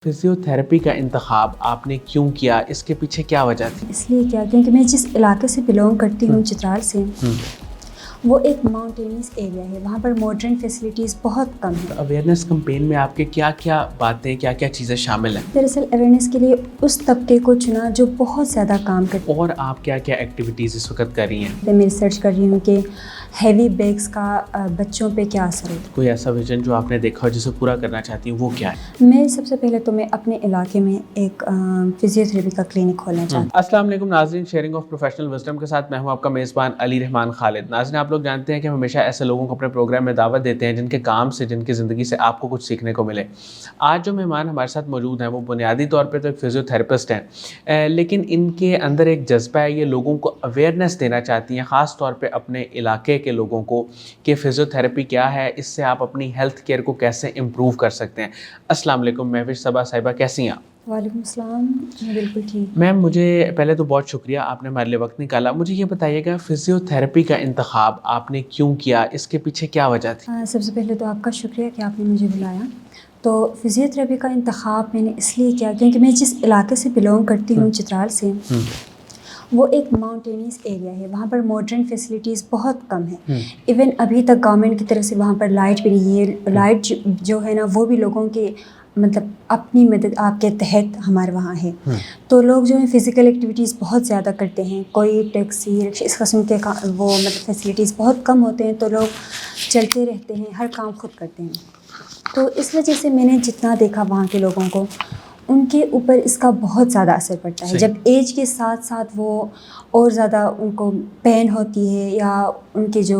Physiotherapy का इंतखाब आपने क्यों किया, इसके पीछे क्या वजह थी? इसलिए क्या, क्योंकि मैं जिस इलाके से बिलोंग करती हूँ चित्राल से, वो एक माउंटेनियस एरिया है। वहाँ पर मॉडर्न फैसिलिटीज़ बहुत कम है। अवेयरनेस कैंपेन में आपके क्या क्या बातें, क्या क्या चीज़ें शामिल हैं? दरअसल अवेयरनेस के लिए उस तबके को चुना जो बहुत ज़्यादा काम करते और आप क्या क्या एक्टिविटीज़ इस वक्त कर रही हैं? हैं। मैं रिसर्च कर रही हूँ कि हैवी बैग्स का बच्चों पे क्या असर होता कोई ऐसा विजन जो आपने देखा हो जिसे पूरा करना चाहती हूँ, वो क्या है? है। मैं सबसे पहले तो मैं अपने इलाके में एक फिजियोथेरेपी का क्लिनिक खोलना चाहती हूँ। अस्सलाम वालेकुम नाज़रीन, शेयरिंग ऑफ प्रोफेशनल विजडम के साथ मैं हूँ आपका मेज़बान अली रहमान खालिद। नाज़रीन, आप लोग जानते हैं कि हम हमेशा ऐसे लोगों को अपने प्रोग्राम में दावत देते हैं जिनके काम से, जिनकी ज़िंदगी से आपको कुछ सीखने को मिले। आज जो मेहमान हमारे साथ मौजूद हैं वो बुनियादी तौर पर तो एक फिजियोथेरेपिस्ट हैं, लेकिन इनके अंदर एक जज्बा है, ये लोगों को अवेयरनेस देना चाहती हैं, ख़ास तौर पर अपने इलाके के लोगों को, कि फिजियोथेरेपी क्या है, इससे आप अपनी हेल्थ केयर को कैसे इम्प्रूव कर सकते हैं। अस्सलाम वालेकुम महविश सबा साहिबा, कैसी हैं आप? वालेकुम अस्सलाम, मैं बिल्कुल ठीक। मैम, मुझे पहले तो बहुत शुक्रिया, आपने हमारे लिए वक्त निकाला। मुझे ये बताइएगा, फिजियोथेरेपी का इंतखाब आपने क्यों किया, इसके पीछे क्या वजह थी? सबसे पहले तो आपका शुक्रिया कि आपने मुझे बुलाया। तो फिजियोथेरेपी का इंतखाब मैंने इसलिए किया क्योंकि मैं जिस इलाके से बिलोंग करती हूँ चित्राल से, वो एक माउंटेनियस एरिया है। वहाँ पर मॉडर्न फैसिलिटीज़ बहुत कम है। इवन अभी तक गवर्नमेंट की तरफ से वहाँ पर लाइट भी नहीं है। लाइट जो है ना, वो भी लोगों के मतलब अपनी मदद आपके तहत हमारे वहाँ है। तो लोग जो है फ़िज़िकल एक्टिविटीज़ बहुत ज़्यादा करते हैं। कोई टैक्सी रिक्शा इस किस्म के वो मतलब फैसिलिटीज़ बहुत कम होते हैं, तो लोग चलते रहते हैं, हर काम खुद करते हैं। तो इस वजह से मैंने जितना देखा वहाँ के लोगों को, उनके ऊपर इसका बहुत ज़्यादा असर पड़ता है। जब एज के साथ साथ वो और ज़्यादा उनको पेन होती है या उनके जो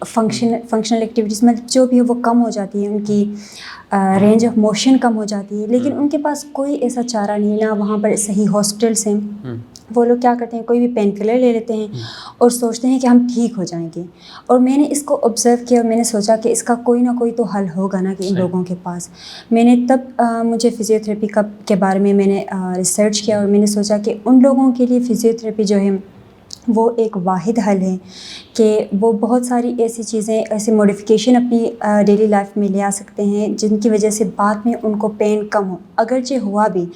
फंक्शनल एक्टिविटीज़ मतलब जो भी है वो कम हो जाती है, उनकी रेंज ऑफ मोशन कम हो जाती है। लेकिन उनके पास कोई ऐसा चारा नहीं, ना वहाँ पर सही हॉस्पिटल्स हैं। वो लोग क्या करते हैं, कोई भी पेन किलर ले लेते हैं और सोचते हैं कि हम ठीक हो जाएंगे। और मैंने इसको ऑब्ज़र्व किया और मैंने सोचा कि इसका कोई ना कोई तो हल होगा ना कि इन लोगों के पास। मैंने तब मुझे फ़िज़ियोथेरेपी के बारे में मैंने रिसर्च किया और मैंने सोचा कि उन लोगों के लिए फ़िज़ियोथेरेपी जो है वो एक वाहिद हल है कि वो बहुत सारी ऐसी चीज़ें, ऐसी मॉडिफ़िकेशन अपनी डेली लाइफ में ले आ सकते हैं जिनकी वजह से बाद में उनको पेन कम हो। अगरचे हुआ भी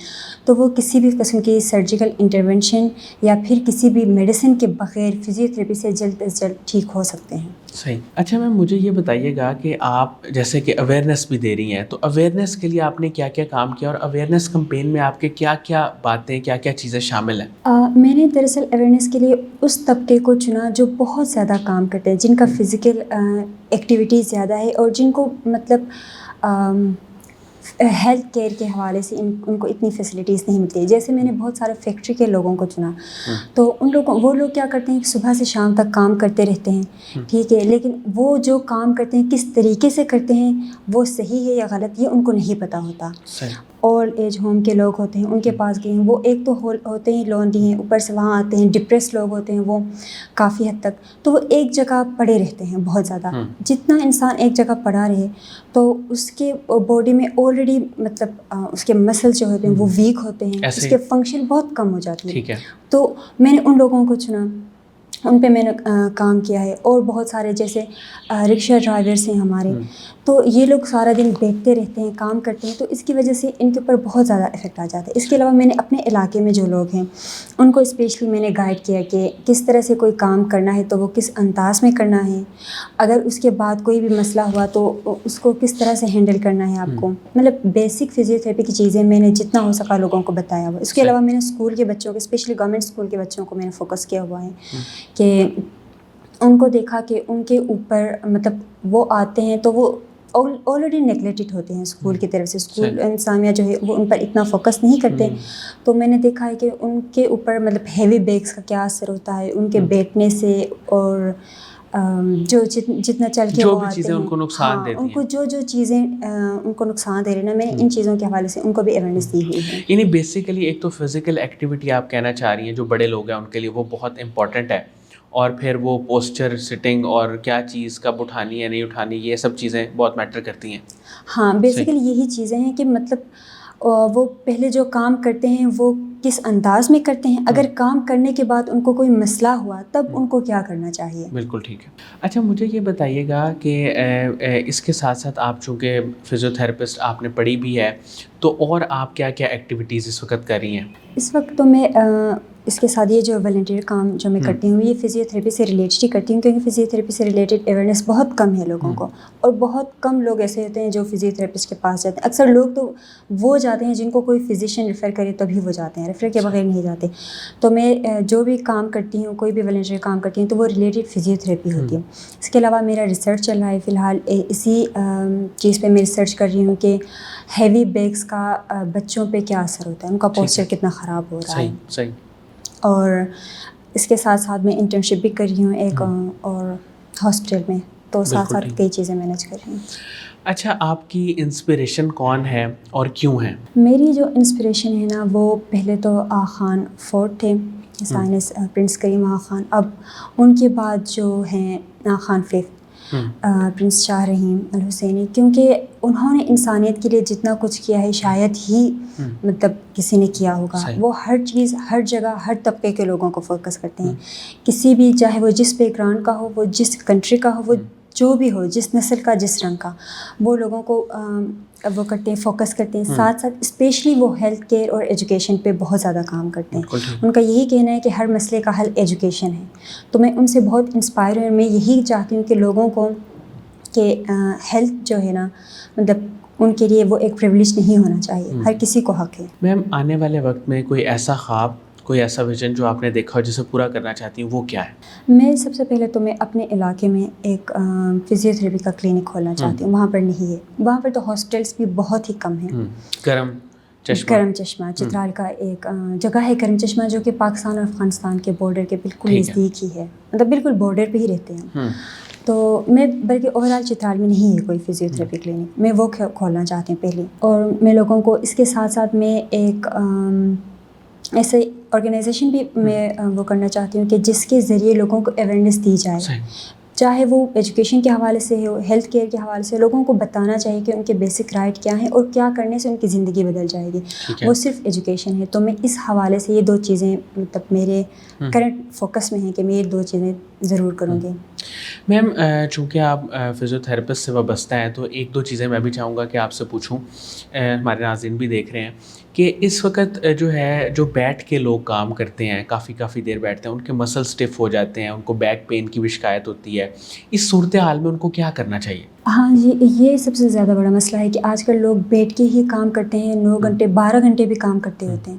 तो वो किसी भी किस्म की सर्जिकल इंटरवेंशन या फिर किसी भी मेडिसिन के बग़ैर फ़िज़ियोथेरेपी से जल्द से जल्द ठीक हो सकते हैं। सही। अच्छा मैम, मुझे ये बताइएगा कि आप जैसे कि अवेयरनेस भी दे रही हैं, तो अवेयरनेस के लिए आपने क्या क्या काम किया और अवेयरनेस कैंपेन में आपके क्या क्या बातें, क्या क्या चीज़ें शामिल हैं? मैंने दरअसल अवेयरनेस के लिए उस तबके को चुना जो बहुत ज़्यादा काम करते हैं, जिनका फ़िज़िकल एक्टिविटीज़ ज़्यादा है और जिनको मतलब हेल्थ केयर के हवाले से उनको इतनी फैसिलिटीज़ नहीं मिलती है। जैसे मैंने बहुत सारे फैक्ट्री के लोगों को चुना, तो वो लोग क्या करते हैं कि सुबह से शाम तक काम करते रहते हैं, ठीक है, लेकिन वो जो काम करते हैं किस तरीके से करते हैं, वो सही है या गलत, ये उनको नहीं पता होता। ओल्ड एज होम के लोग होते हैं, उनके पास गए हैं, वो एक तो होते ही लोनली हैं, ऊपर से वहाँ आते हैं डिप्रेस लोग होते हैं वो काफ़ी हद तक, तो वो एक जगह पड़े रहते हैं बहुत ज़्यादा। जितना इंसान एक जगह पड़ा रहे तो उसके बॉडी में ऑलरेडी मतलब उसके मसल्स जो होते हैं वो वीक होते हैं, उसके फंक्शन बहुत कम हो जाती है। ठीक है। तो मैंने उन लोगों को चुना, उन पे मैंने काम किया है। और बहुत सारे जैसे रिक्शा ड्राइवर्स हैं हमारे, तो ये लोग सारा दिन बैठते रहते हैं, काम करते हैं, तो इसकी वजह से इनके ऊपर बहुत ज़्यादा इफ़ेक्ट आ जाता है। इसके अलावा मैंने अपने इलाके में जो लोग हैं उनको स्पेशली मैंने गाइड किया कि किस तरह से कोई काम करना है तो वो किस अंदाज़ में करना है, अगर उसके बाद कोई भी मसला हुआ तो उसको किस तरह से हैंडल करना है आपको। मतलब बेसिक फ़िज़ियोथेरेपी की चीज़ें मैंने जितना हो सका लोगों को बताया हुआ। इसके अलावा मैंने स्कूल के बच्चों के, स्पेशली गवर्नमेंट स्कूल के बच्चों को मैंने फोकस किया हुआ है कि उनको देखा कि उनके ऊपर मतलब वो आते हैं तो वो ऑलरेडी नेगलेक्टेड होते हैं स्कूल की तरफ से। स्कूल इंतज़ामिया जो है वो उन पर इतना फोकस नहीं करते। तो मैंने देखा है कि उनके ऊपर मतलब हैवी बैग्स का क्या असर होता है उनके बैठने से, और जो जितना चल के जो वो भी आते चीज़ें हैं, उनको नुकसान देती उनको हैं, जो चीज़ें उनको नुकसान दे रही ना, मैंने इन चीज़ों के हवाले से उनको भी अवेयरनेस दी हुई है। यानी बेसिकली एक तो फिज़िकल एक्टिविटी आप कहना चाह रही हैं जो बड़े लोग हैं उनके लिए वो बहुत इंपॉर्टेंट है, और फिर वो पोस्चर, सिटिंग और क्या चीज़ कब उठानी है नहीं उठानी, ये सब चीज़ें बहुत मैटर करती हैं। हाँ, बेसिकली यही चीज़ें हैं कि मतलब वो पहले जो काम करते हैं वो किस अंदाज़ में करते हैं, अगर काम करने के बाद उनको कोई मसला हुआ तब उनको क्या करना चाहिए। बिल्कुल ठीक है। अच्छा, मुझे ये बताइएगा कि इसके साथ साथ आप चूँकि फ़िज़ियोथेरेपिस्ट आपने पढ़ी भी है, تو اور آپ کیا کیا ایکٹیویٹیز اس وقت کر رہی ہیں؟ اس وقت تو میں اس کے ساتھ یہ جو والنٹیئر کام جو میں کرتی ہوں یہ فزیوتھراپی سے ریلیٹڈ ہی کرتی ہوں، کیونکہ فزیوتھراپی سے ریلیٹڈ اویئرنیس بہت کم ہے لوگوں کو، اور بہت کم لوگ ایسے ہوتے ہیں جو فزیوتھراپسٹ کے پاس جاتے ہیں. اکثر لوگ تو وہ جاتے ہیں جن کو کوئی فزیشین ریفر کرے تبھی وہ جاتے ہیں، ریفر کے بغیر نہیں جاتے. تو میں جو بھی کام کرتی ہوں، کوئی بھی والنٹیئر کام کرتی ہوں تو وہ ریلیٹڈ فزیوتھراپی ہوتی ہے. اس کے علاوہ میرا ریسرچ چل رہا ہے فی الحال، اسی چیز پہ میں ریسرچ کر رہی ہوں کہ ہیوی بیگس کا بچوں پہ کیا اثر ہوتا ہے، ان کا پوسچر کتنا خراب ہو رہا ہے. صحیح. اور اس کے ساتھ ساتھ میں انٹرنشپ بھی کر رہی ہوں ایک اور ہاسپٹل میں، تو ساتھ ساتھ کئی چیزیں مینیج کر رہی ہوں. اچھا، آپ کی انسپریشن کون ہے اور کیوں ہے؟ میری جو انسپریشن ہے نا وہ پہلے تو آغا خان فورٹ تھے، سائنس پرنس کریم آغا خان. اب ان کے بعد جو ہیں آغا خان ففتھ، پرنس شاہ رحیم الحسینی، کیونکہ انہوں نے انسانیت کے لیے جتنا کچھ کیا ہے شاید ہی مطلب کسی نے کیا ہوگا. وہ ہر چیز، ہر جگہ، ہر طبقے کے لوگوں کو فوکس کرتے ہیں، کسی بھی، چاہے وہ جس بیک گراؤنڈ کا ہو، وہ جس کنٹری کا ہو، وہ جو بھی ہو، جس نسل کا، جس رنگ کا، وہ لوگوں کو وہ کرتے ہیں، فوکس کرتے ہیں. ساتھ ساتھ اسپیشلی وہ ہیلتھ کیئر اور ایجوکیشن پہ بہت زیادہ کام کرتے ہیں. ان کا یہی کہنا ہے کہ ہر مسئلے کا حل ایجوکیشن ہے. تو میں ان سے بہت انسپائر ہوں. میں یہی چاہتی ہوں کہ لوگوں کو کہ ہیلتھ جو ہے نا مطلب ان کے لیے وہ ایک پریولیج نہیں ہونا چاہیے، ہر کسی کو حق ہے. میم، آنے والے وقت میں کوئی ایسا خواب، کوئی ایسا ویژن جو آپ نے دیکھا ہو جسے پورا کرنا چاہتی ہوں، وہ کیا ہے؟ میں سب سے پہلے تو میں اپنے علاقے میں ایک فزیوتھراپی کا کلینک کھولنا چاہتی ہوں. وہاں پر نہیں ہے، وہاں پر تو ہاسپٹلس بھی بہت ہی کم ہیں. کرم چشمہ چترال کا ایک جگہ ہے کرم چشمہ، جو کہ پاکستان اور افغانستان کے بارڈر کے بالکل نزدیک ہی ہے، مطلب بالکل بارڈر پہ ہی رہتے ہیں. تو میں بلکہ اوور آل چترال میں نہیں ہے کوئی فزیوتھراپی کلینک، میں وہ کھولنا چاہتی ہوں پہلے. اور میں لوگوں کو اس کے ساتھ ساتھ میں ایک ایسے آرگنائزیشن بھی میں وہ کرنا چاہتی ہوں کہ جس کے ذریعے لوگوں کو اویئرنیس دی جائے، چاہے وہ ایجوکیشن کے حوالے سے ہو، ہیلتھ کیئر کے حوالے سے. لوگوں کو بتانا چاہیے کہ ان کے بیسک رائٹ کیا ہیں اور کیا کرنے سے ان کی زندگی بدل جائے گی. وہ صرف ایجوکیشن ہے. تو میں اس حوالے سے یہ 2 چیزیں مطلب میرے کرنٹ فوکس میں ہیں کہ میں یہ 2 چیزیں ضرور کروں گی. میم، چونکہ آپ فزیوتھراپسٹ سے وابستہ ہیں تو 1-2 چیزیں میں بھی چاہوں گا کہ آپ سے پوچھوں. ہمارے ناظرین بھی دیکھ رہے ہیں کہ اس وقت جو ہے، جو بیٹھ کے لوگ کام کرتے ہیں، کافی دیر بیٹھتے ہیں، ان کے مسل اسٹف ہو جاتے ہیں، ان کو بیک پین کی بھی شکایت ہوتی ہے. اس صورتحال میں ان کو کیا کرنا چاہیے؟ ہاں جی، یہ سب سے زیادہ بڑا مسئلہ ہے کہ آج کل لوگ بیٹھ کے ہی کام کرتے ہیں، 9 گھنٹے 12 گھنٹے بھی کام کرتے ہوتے ہیں.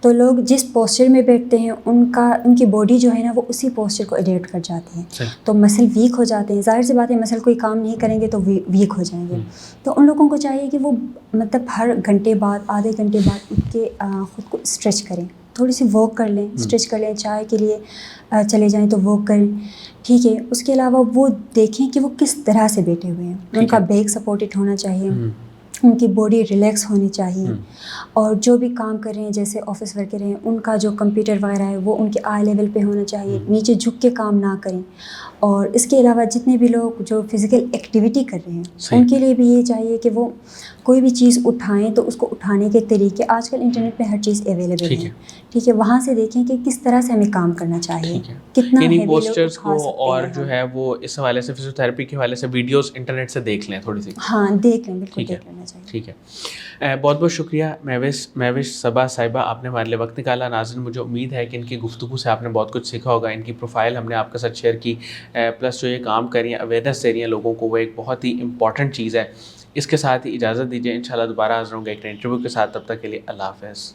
تو لوگ جس پوسچر میں بیٹھتے ہیں ان کی باڈی جو ہے نا وہ اسی پوسچر کو اڈیپٹ کر جاتی ہے. تو مسل ویک ہو جاتے ہیں. ظاہر سی بات ہے، مسل کوئی کام نہیں کریں گے تو ویک ہو جائیں گے. تو ان لوگوں کو چاہیے کہ وہ مطلب ہر گھنٹے بعد، آدھے گھنٹے بعد اٹھ کے خود کو اسٹریچ کریں، تھوڑی سی واک کر لیں، اسٹریچ کر لیں. چائے کے لیے چلے جائیں تو واک کریں، ٹھیک ہے. اس کے علاوہ وہ دیکھیں کہ وہ کس طرح سے بیٹھے ہوئے ہیں. ان کا بیک سپورٹڈ ہونا چاہیے، ان کی باڈی ریلیکس ہونی چاہیے. اور جو بھی کام کر رہے ہیں، جیسے آفس ورکر ہیں، ان کا جو کمپیوٹر وغیرہ ہے وہ ان کے آئی لیول پہ ہونا چاہیے، نیچے جھک کے کام نہ کریں. اور اس کے علاوہ جتنے بھی لوگ جو فزیکل ایکٹیویٹی کر رہے ہیں ان کے لیے بھی یہ چاہیے کہ وہ کوئی بھی چیز اٹھائیں تو اس کو اٹھانے کے طریقے آج کل انٹرنیٹ پہ ہر چیز اویلیبل ہے، ٹھیک ہے. وہاں سے دیکھیں کہ کس طرح سے ہمیں کام کرنا چاہیے، کتنا ہیوی لوگ اٹھا سکتے ہیں. اور جو ہے وہ اس حوالے سے فزیوتھراپی کے حوالے سے ویڈیوز انٹرنیٹ سے دیکھ لیں تھوڑی سی. ہاں دیکھ لیں، بالکل دیکھ لینا چاہیے. ٹھیک ہے. بہت بہت شکریہ مہوش صبا صاحبہ، آپ نے ہمارے لیے وقت نکالا. ناظرین، مجھے امید ہے کہ ان کی گفتگو سے آپ نے بہت کچھ سیکھا ہوگا. ان کی پروفائل ہم نے آپ کے ساتھ شیئر کی، پلس جو یہ کام کر رہی ہیں، اویئرنیس دے رہی ہیں لوگوں کو، وہ ایک بہت ہی امپورٹنٹ چیز ہے. اس کے ساتھ ہی اجازت دیجیے، انشاءاللہ دوبارہ حاضر ہوں گے ایک نئے انٹرویو کے ساتھ. تب تک کے لیے اللہ حافظ.